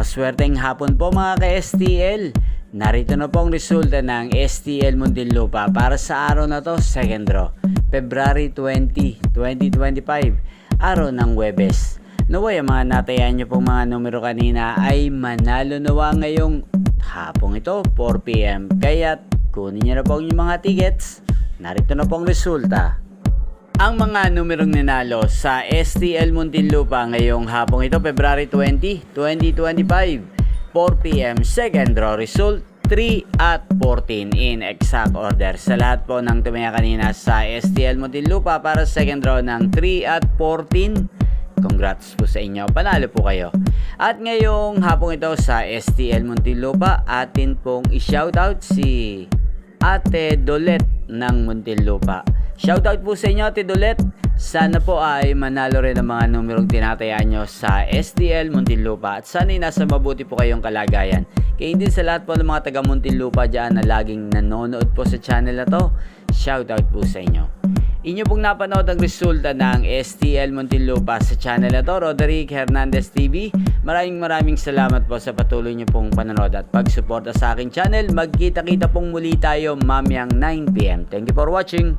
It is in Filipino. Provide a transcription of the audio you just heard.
Maswerteng hapon po mga ka-STL. Narito na po ang resulta ng STL Muntinlupa para sa araw na to, second draw, February 20, 2025, araw ng Huwebes. Naway ang mga natayan nyo pong mga numero kanina ay manalo nawa ngayong hapong ito, 4 PM. Kaya kunin nyo na po yung mga tickets. Narito na po ang resulta. Ang mga numerong ninalo sa STL Muntinlupa ngayong hapong ito, February 20, 2025, 4 PM, second draw result, 3 at 14 in exact order. Sa lahat po ng tumaya kanina sa STL Muntinlupa para second draw ng 3 at 14, congrats po sa inyo, panalo po kayo. At ngayong hapong ito sa STL Muntinlupa, atin pong i-shoutout si Ate Dolet ng Muntinlupa. Shoutout po sa inyo, Ate Dolet. Sana po ay manalo rin ang mga numerong tinatayaan nyo sa STL Muntinlupa at sana'y nasa mabuti po kayong kalagayan. Kaya din sa lahat po ng mga taga Muntinlupa dyan na laging nanonood po sa channel na to, shoutout po sa inyo. Inyo pong napanood ang resulta ng STL Muntinlupa sa channel na to, Roderick Hernandez TV. Maraming salamat po sa patuloy nyo pong panonood at pagsuporta sa aking channel. Magkita-kita pong muli tayo mamayang 9 PM. Thank you for watching.